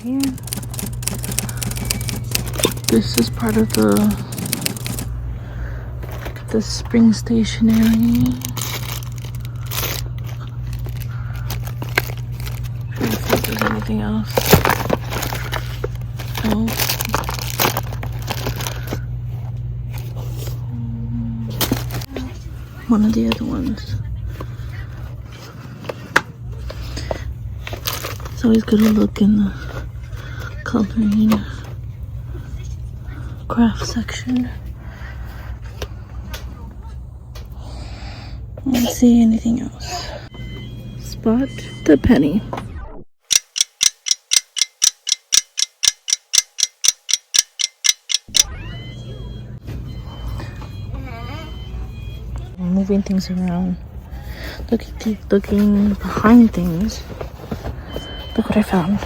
here. This is part of the spring stationery. Trying to see if there's anything else. No. One of the other ones. It's always good to look in the coloring craft section. I don't see anything else. Spot the penny. Moving things around. Looking behind things. Look what I found.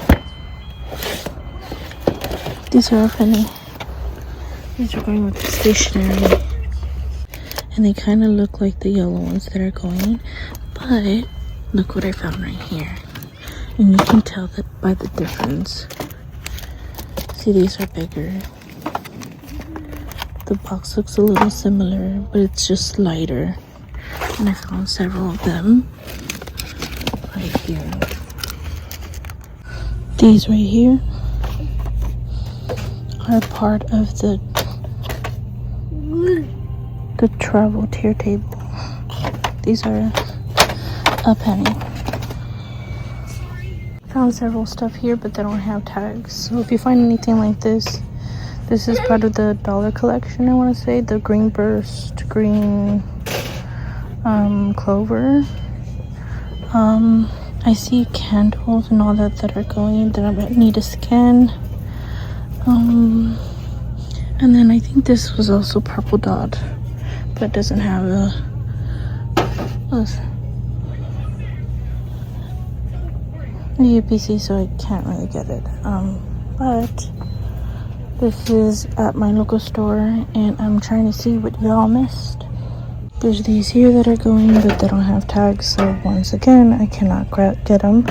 These are a penny. These are going with the stationery. And they kind of look like the yellow ones that are going. But look what I found right here. And you can tell that by the difference. See, these are bigger. The box looks a little similar, but it's just lighter. And I found several of them right here. These right here are part of the travel tier table. These are a penny. Found several stuff here, but they don't have tags. So if you find anything like this, this is part of the dollar collection, I want to say. The green burst, green clover. I see candles and all that are going that I need to scan. And then I think this was also purple dot, but doesn't have a UPC, so I can't really get it. But this is at my local store, and I'm trying to see what y'all missed. There's these here that are going, but they don't have tags, so once again, I cannot get them,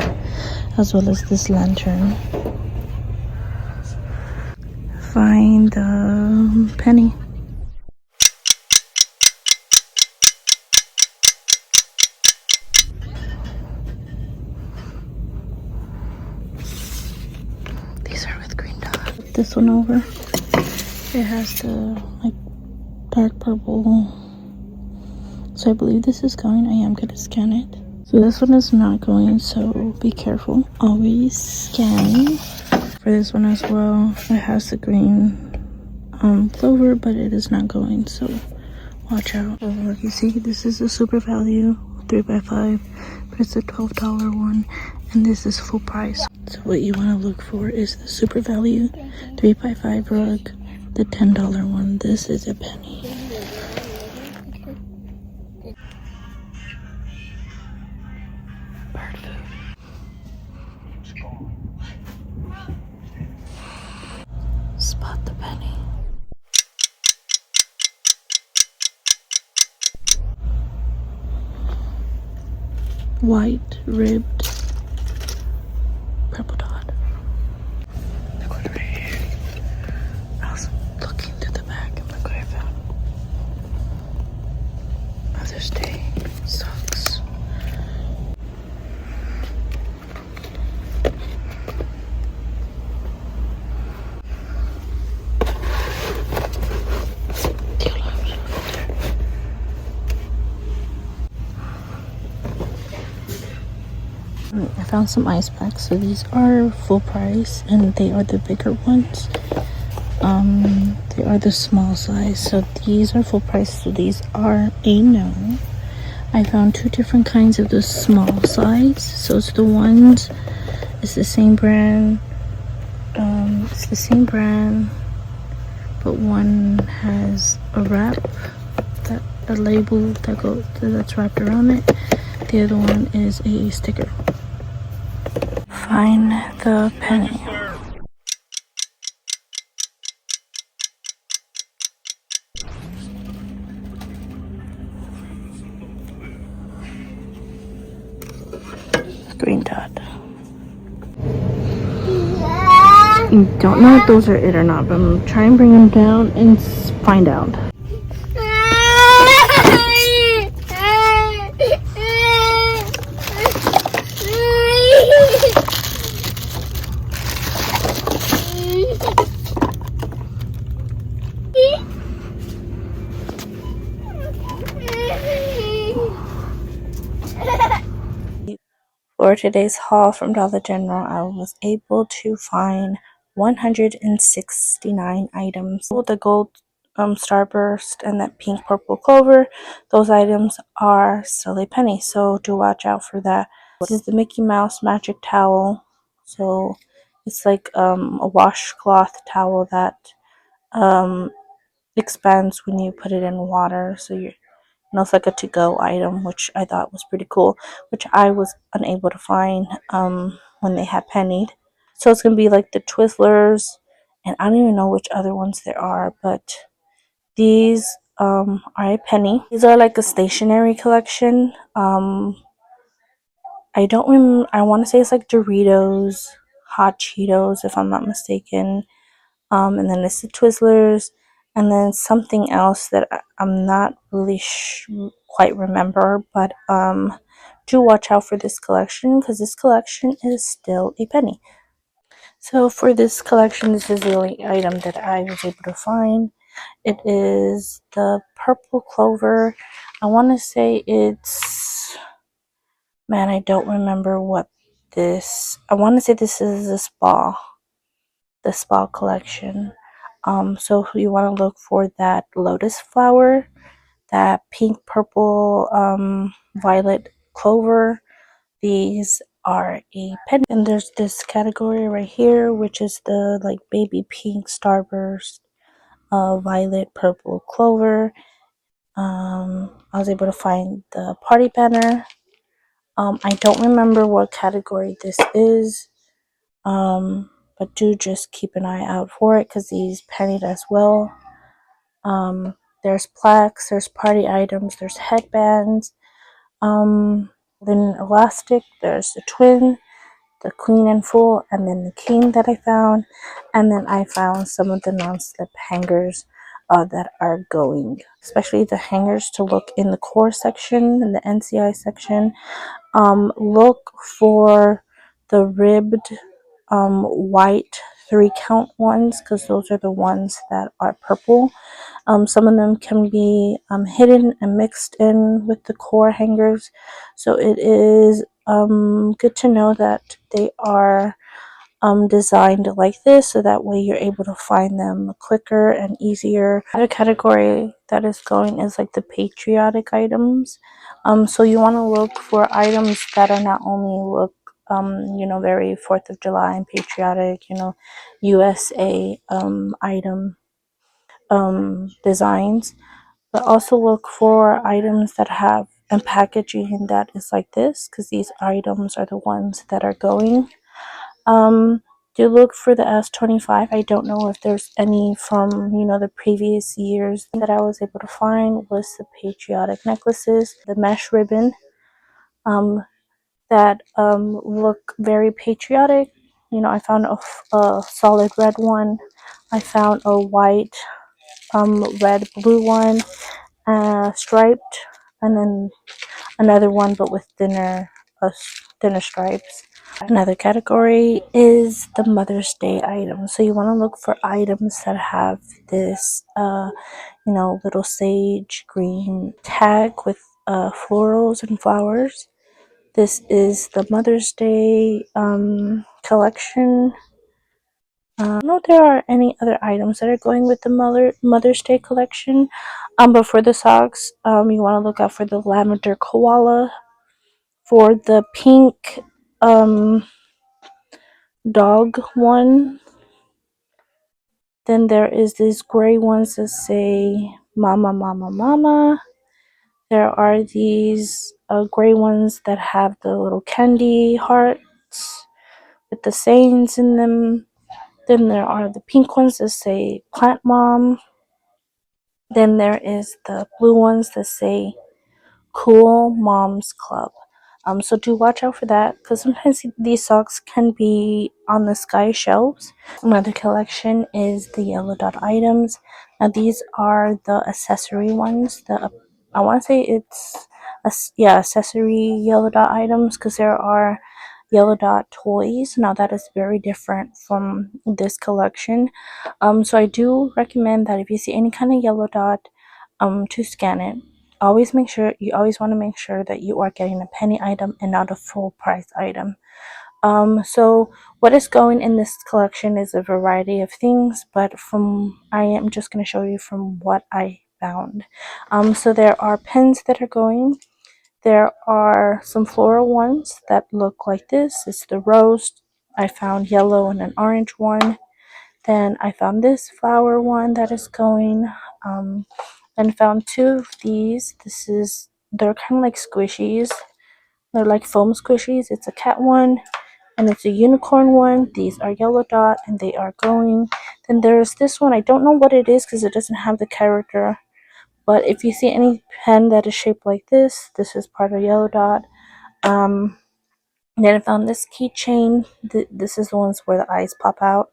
as well as this lantern. Find the penny. These are with green dot. This one over. It has the like dark purple. So I believe this is going. I am gonna scan it. So this one is not going, so be careful. Always scan. For this one as well, it has the green clover, but it is not going, so watch out. So you see, this is a super value 3x5, but it's a $12 one, and this is full price. So what you want to look for is the super value 3x5 rug, the $10 one. This is a penny. Bird food. Spot the penny. White ribbed purple dot. Look what right here. I was looking through the back and look what I found. Mother's Day socks. I found some ice packs, so these are full price, and they are the bigger ones. They are the small size, so these are full price, so these are a no. I found two different kinds of the small size, so it's the ones, it's the same brand, but one has a wrap, a label that's wrapped around it. The other one is a sticker. Find the penny. Green dot. Don't know if those are it or not, but I'm trying to bring them down and find out. For today's haul from Dollar General, I was able to find 169 items. The gold starburst and that pink purple clover, those items are still a penny, so do watch out for that. This is the Mickey Mouse magic towel. So it's like a washcloth towel that um, expands when you put it in water. So you're it's like a to-go item, which I thought was pretty cool, which I was unable to find when they had pennied. So it's gonna be like the Twizzlers, and I don't even know which other ones there are, but these are a penny. These are like a stationery collection. I don't remember. I want to say it's like Doritos, Hot Cheetos, if I'm not mistaken. And then it's the Twizzlers, and then something else that I'm not really quite remember, but do watch out for this collection because this collection is still a penny. So for this collection, this is the only item that I was able to find. It is the purple clover. I want to say it's, man, I don't remember what this, I want to say this is the spa collection. So you want to look for that lotus flower, that pink, purple, violet clover. These are a penny. And there's this category right here, which is the like baby pink starburst, violet, purple clover. I was able to find the party banner. I don't remember what category this is. But do just keep an eye out for it because these pennied as well. There's plaques, there's party items, there's headbands, then elastic, there's the twin, the queen and full, and then the king that I found, and then I found some of the non-slip hangers that are going, especially the hangers to look in the core section, in the NCI section. Look for the ribbed white 3-count ones because those are the ones that are purple. Some of them can be hidden and mixed in with the core hangers, so it is good to know that they are designed like this, so that way you're able to find them quicker and easier. Another category that is going is like the patriotic items. So you want to look for items that are not only look very 4th of July and patriotic, USA item designs, but also look for items that have and packaging that is like this, because these items are the ones that are going. Do look for the S25. I don't know if there's any from the previous years. That I was able to find was the patriotic necklaces, the mesh ribbon, that look very patriotic. I found a solid red one. I found a white, red, blue one, striped, and then another one but with thinner stripes. Another category is the Mother's Day items. So you want to look for items that have this little sage green tag with florals and flowers. This is the Mother's Day collection. I don't know if there are any other items that are going with the Mother's Day collection. But for the socks, you want to look out for the lavender koala. For the pink dog one, then there is these gray ones that say mama mama mama. There are these gray ones that have the little candy hearts with the sayings in them. Then there are the pink ones that say plant mom. Then there is the blue ones that say cool moms club. So do watch out for that, because sometimes these socks can be on the sky shelves. Another collection is the yellow dot items. Now these are the accessory ones. I want to say it's accessory yellow dot items, because there are yellow dot toys. Now that is very different from this collection. So I do recommend that if you see any kind of yellow dot, to scan it. Always want to make sure that you are getting a penny item and not a full price item. So what is going in this collection is a variety of things, but I am just going to show you from what I found. So there are pens that are going. There are some floral ones that look like this. It's the rose. I found yellow and an orange one. Then I found this flower one that is going. Then found two of these. They're kind of like squishies. They're like foam squishies. It's a cat one and it's a unicorn one. These are yellow dot and they are going. Then there's this one. I don't know what it is because it doesn't have the character. But if you see any pen that is shaped like this is part of yellow dot. Then I found this keychain. This is the ones where the eyes pop out.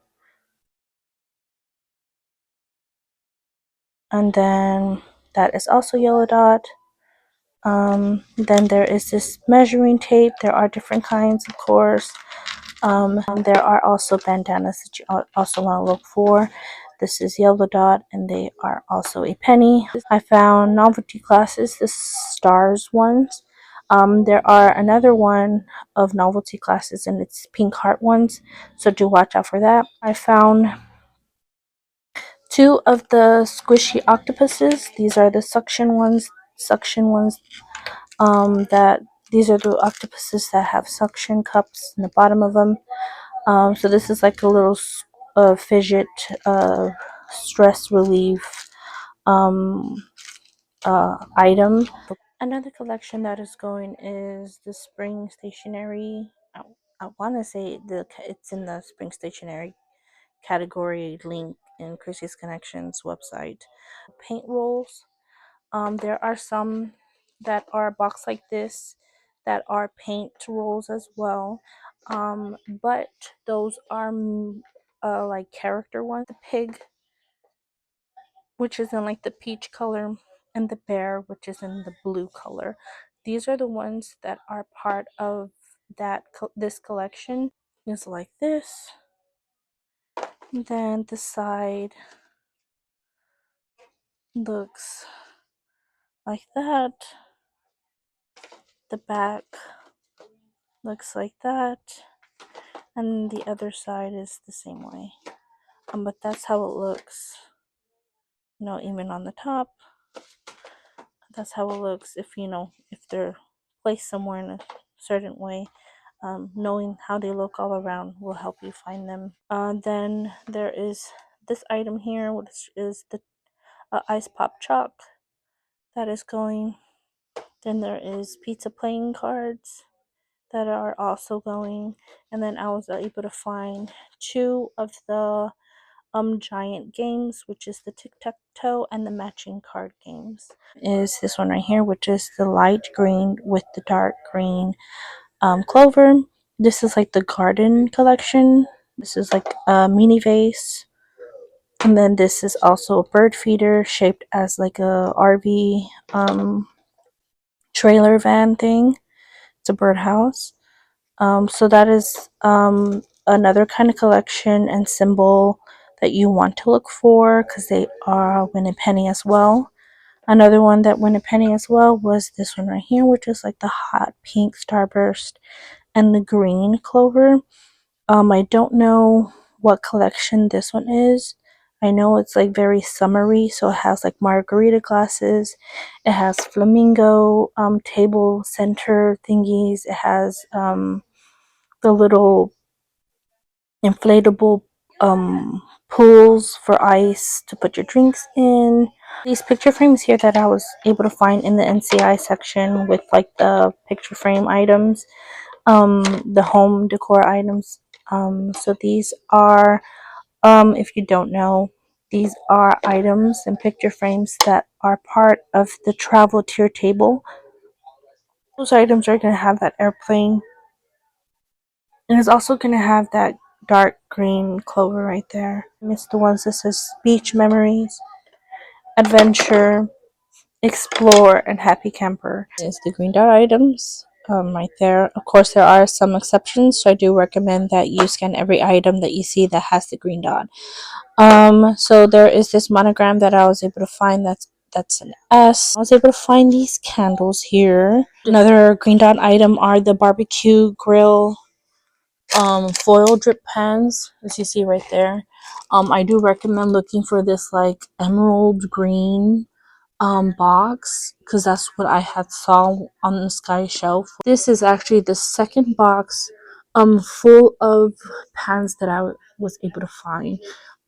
And then that is also yellow dot. Then there is this measuring tape. There are different kinds, of course. There are also bandanas that you also want to look for. This is yellow dot, and they are also a penny. I found novelty glasses, the stars ones. There are another one of novelty glasses, and it's pink heart ones. So do watch out for that. I found two of the squishy octopuses. These are the suction ones. That these are the octopuses that have suction cups in the bottom of them. So this is like a little fidget stress relief item. Another collection that is going is the spring stationery. I want to say it's in the spring stationery category link in Chrissy's Connections website. Paint rolls. There are some that are boxed like this that are paint rolls as well. But those are like character ones. The pig, which is in like the peach color, and the bear, which is in the blue color. These are the ones that are part of this collection. It's like this. And then the side looks like that. The back looks like that. And the other side is the same way. But that's how it looks, even on the top. That's how it looks if they're placed somewhere in a certain way. Knowing how they look all around will help you find them. Then there is this item here, which is the ice pop chalk that is going. Then there is pizza playing cards that are also going. And then I was able to find two of the giant games, which is the tic-tac-toe and the matching card games. Is this one right here, which is the light green with the dark green clover. This is like the garden collection. This is like a mini vase. And then this is also a bird feeder shaped as like a RV trailer van thing. It's a birdhouse. So that is another kind of collection and symbol that you want to look for, because they are win a penny as well. Another one that won a penny as well was this one right here, which is like the hot pink starburst and the green clover. I don't know what collection this one is. I know it's like very summery, so it has like margarita glasses. It has flamingo table center thingies. It has the little inflatable pools for ice to put your drinks in. These picture frames here that I was able to find in the NCI section with like the picture frame items, the home decor items. So these are, if you don't know, these are items and picture frames that are part of the travel tier table. Those items are going to have that airplane, and it's also going to have that dark green clover right there. It's the ones that says beach memories, adventure, explore, and happy camper. It's the green dot items right there. Of course, there are some exceptions, so I do recommend that you scan every item that you see that has the green dot. So there is this monogram that I was able to find that's an S. I was able to find these candles here. Another green dot item are the barbecue grill foil drip pans, as you see right there. I do recommend looking for this like emerald green box, because that's what I had saw on the sky shelf. This is actually the second box full of pans that I was able to find.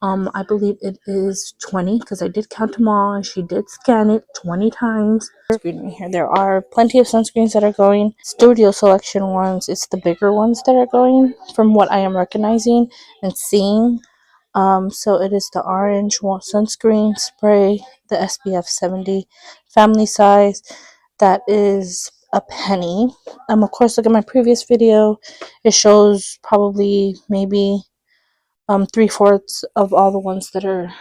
I believe it is 20, because I did count them all and she did scan it 20 times. Screen right here. There are plenty of sunscreens that are going. Studio selection ones, it's the bigger ones that are going from what I am recognizing and seeing. So it is the orange sunscreen spray, the SPF 70 family size. That is a penny. Of course, look at my previous video. It shows probably maybe 3/4 of all the ones that are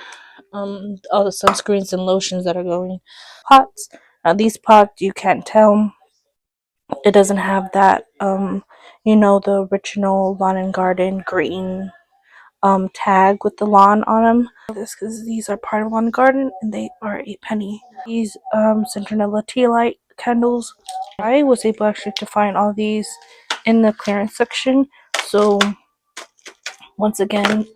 all the sunscreens and lotions that are going. Pots. Now these pots, you can't tell. It doesn't have that the original lawn and garden green tag with the lawn on them. This because these are part of lawn and garden and they are a penny. These Centinela tea light candles. I was able actually to find all these in the clearance section. So once again,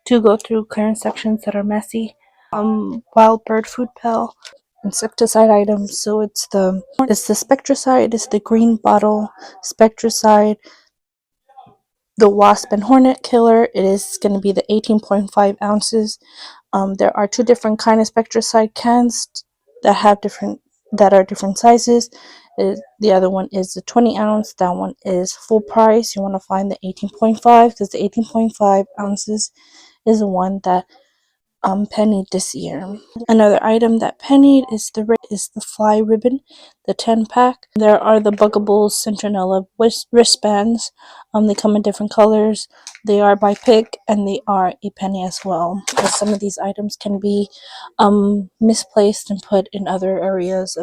to go through clearance sections that are messy. Wild bird food pill, insecticide items. So it's the spectracide, it's the green bottle spectracide, the wasp and hornet killer. It is going to be the 18.5 ounces. There are two different kind of spectracide cans that are different sizes. The other one is the 20 ounce. That one is full price. You want to find the 18.5 because the 18.5 ounces is the one that pennied this year. Another item that pennied is the fly ribbon, the 10-pack. There are the Buggables Centinela wristbands. They come in different colors. They are by pick and they are a penny as well. Some of these items can be misplaced and put in other areas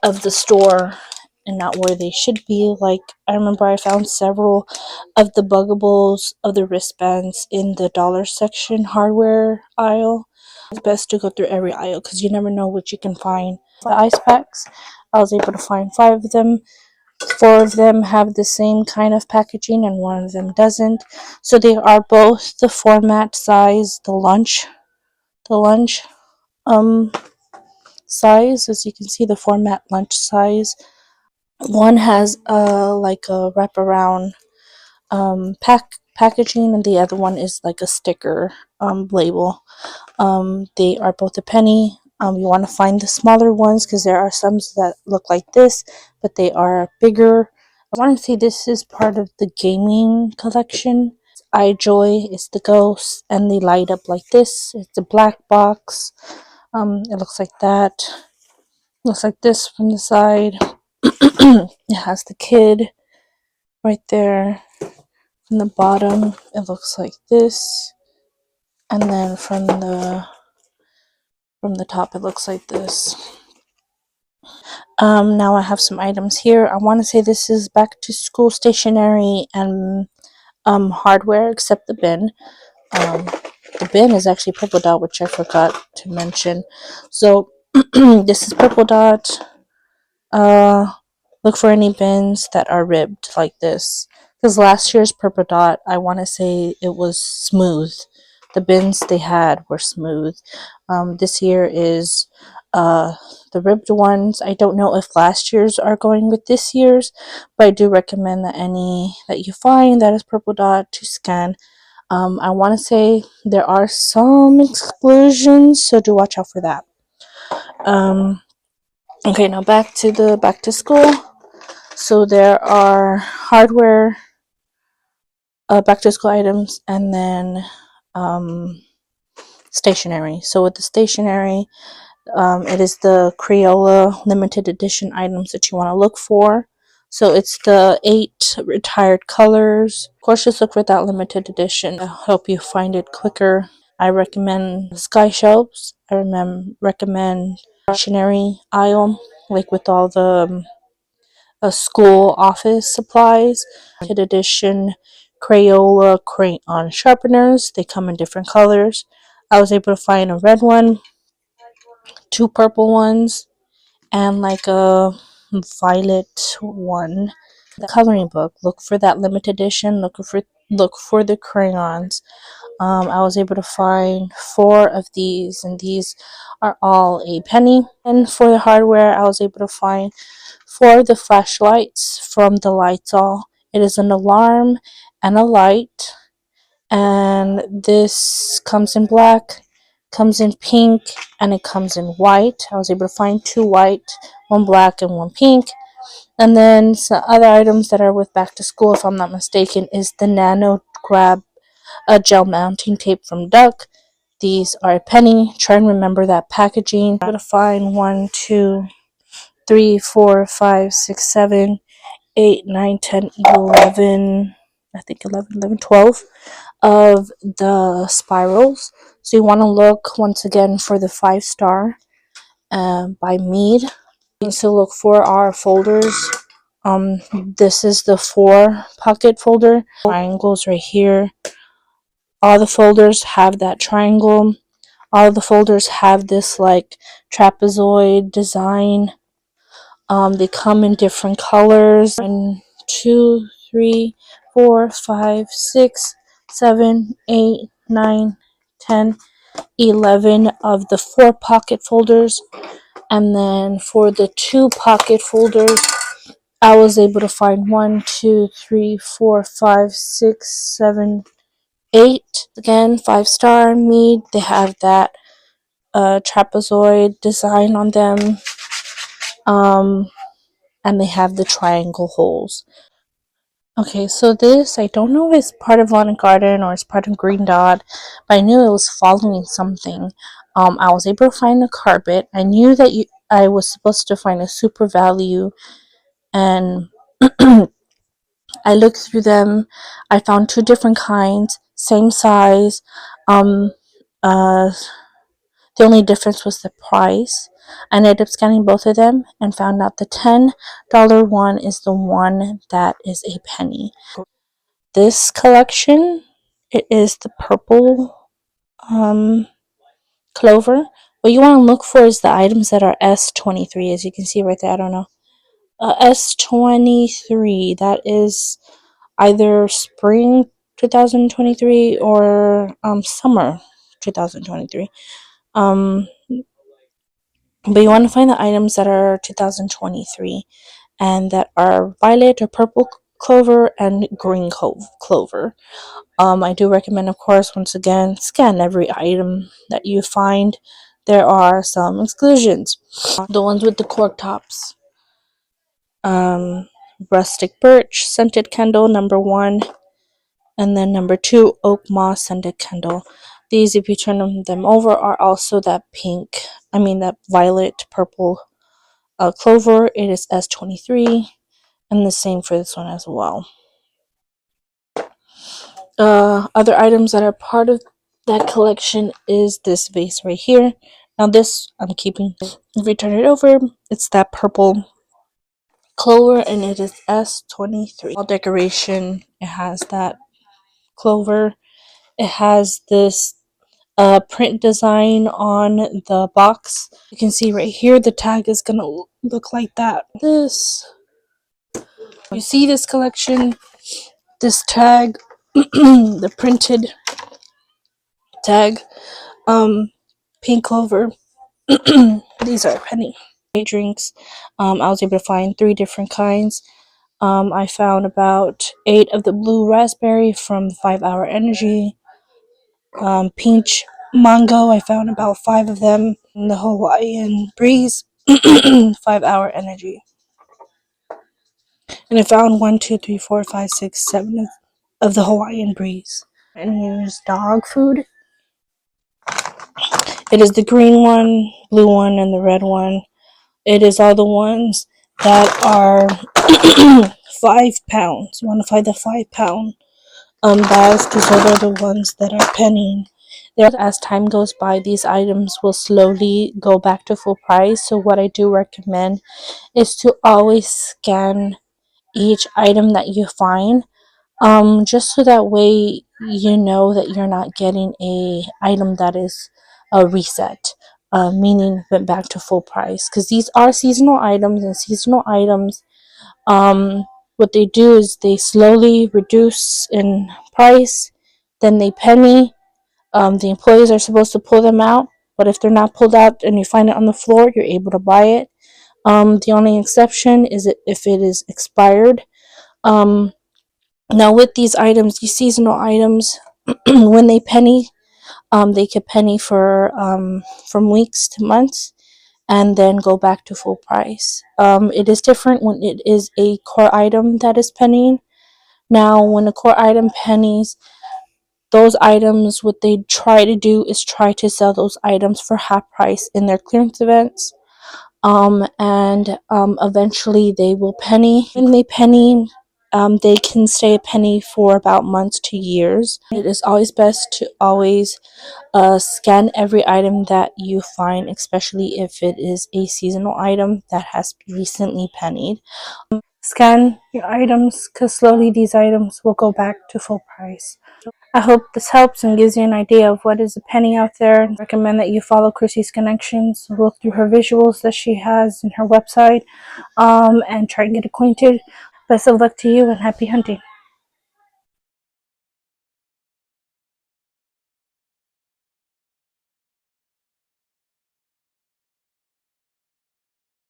of the store and not where they should be. Like, I remember I found several of the Buggables of the wristbands in the dollar section hardware aisle. It's best to go through every aisle because you never know what you can find. The ice packs, I was able to find 5 of them. 4 of them have the same kind of packaging and 1 of them doesn't. So they are both the format size, the lunch um size. As you can see, the format lunch size. One has like a wraparound packaging, and the other one is like a sticker label. They are both a penny. You want to find the smaller ones because there are some that look like this, but they are bigger. I want to say this is part of the gaming collection. iJoy is the ghost, and they light up like this. It's a black box. It looks like that. Looks like this from the side. It has the kid right there. From the bottom, it looks like this, and then from the top, it looks like this. Now I have some items here. I want to say this is back to school stationery and hardware, except the bin. The bin is actually purple dot, which I forgot to mention. So this is purple dot. Look for any bins that are ribbed like this. Because last year's purple dot, I want to say it was smooth. The bins they had were smooth. This year is the ribbed ones. I don't know if last year's are going with this year's, but I do recommend that any that you find that is purple dot to scan. I want to say there are some exclusions, so do watch out for that. Okay, now back to school. So there are hardware, back to school items, and then stationery. So with the stationery, It is the Crayola limited edition items that you want to look for. So it's the 8 retired colors. Of course, just look for that limited edition to help you find it quicker. I recommend sky shelves. I recommend stationery aisle, like with all the school office supplies. Limited edition Crayola crayon sharpeners. They come in different colors. I was able to find a red one, 2 purple ones, and like a violet one. The coloring book. Look for that limited edition. Look for the crayons. I was able to find 4 of these, and these are all a penny. And for the hardware, I was able to find 4 of the flashlights from the Lights-All. It is an alarm and a light, and this comes in black, comes in pink, and it comes in white. I was able to find 2 white, 1 black, and 1 pink. And then some other items that are with back to school, if I'm not mistaken, is the Nano Grab gel mounting tape from Duck. These are a penny. Try and remember that packaging. I'm going to find 1, 2, 3, 4, 5, 6, 7, 8, 9, 10, 11. I think 11, 12 of the spirals. So you want to look once again for the 5-star by Mead. Things to look for are folders. This is the 4 pocket folder. Triangles right here. All the folders have that triangle. All the folders have this like trapezoid design. They come in different colors. 1, 2, 3, 4, 5, 6, 7, 8, 9, 10, 11 of the 4 pocket folders. And then for the 2 pocket folders, I was able to find 1, 2, 3, 4, 5, 6, 7, 8. Again, 5-star Mead. They have that trapezoid design on them. And they have the triangle holes. Okay, so this, I don't know if it's part of Lawn and Garden or it's part of Green Dot, but I knew it was following something. I was able to find a carpet. I knew that I was supposed to find a super value, and I looked through them. I found 2 different kinds, same size. Um, uh, the only difference was the price. I ended up scanning both of them and found out the $10 one is the one that is a penny. This collection, it is the purple clover. What you want to look for is the items that are S23, as you can see right there. I don't know. S23, that is either spring 2023 or summer 2023. But you want to find the items that are 2023 and that are violet or purple clover and green clover. I do recommend, of course, once again, scan every item that you find. There are some exclusions. The ones with the cork tops. Rustic birch scented candle, number 1. And then number 2, oak moss scented candle. These, if you turn them over, are also that that violet purple clover. It is S23, and the same for this one as well. Other items that are part of that collection is this vase right here. Now this I'm keeping. If you turn it over, it's that purple clover, and it is S23. All decoration, it has that clover. It has this print design on the box. You can see right here the tag is gonna look like that. You see this collection, this tag, the printed tag, pink clover. These are a penny. Drinks. I was able to find 3 different kinds. I found about 8 of the blue raspberry from 5 Hour Energy. Peach mango, I found about 5 of them. And the Hawaiian breeze, 5 Hour Energy. And I found 1, 2, 3, 4, 5, 6, 7 of the Hawaiian breeze. And use dog food. It is the green one, blue one, and the red one. It is all the ones that are £5. You want to find the £5 bags because those are the ones that are pennying. As time goes by, these items will slowly go back to full price. So what I do recommend is to always scan each item that you find, just so that way you know that you're not getting a item that is a reset, meaning went back to full price, because these are seasonal items, and seasonal items, what they do is they slowly reduce in price, then they penny. The employees are supposed to pull them out, but if they're not pulled out and you find it on the floor, you're able to buy it. The only exception is if it is expired. um, Now, with these items, these seasonal items, when they penny, they could penny for from weeks to months, and then go back to full price. It is different when it is a core item that is pennying. Now, when a core item pennies, those items, what they try to do is try to sell those items for half price in their clearance events. And eventually they will penny. When they penny, they can stay a penny for about months to years. It is always best to always scan every item that you find, especially if it is a seasonal item that has recently pennied. Scan your items, because slowly these items will go back to full price. I hope this helps and gives you an idea of what is a penny out there. I recommend that you follow Chrissy's Connections, look through her visuals that she has in her website, and try and get acquainted. Best of luck to you and happy hunting.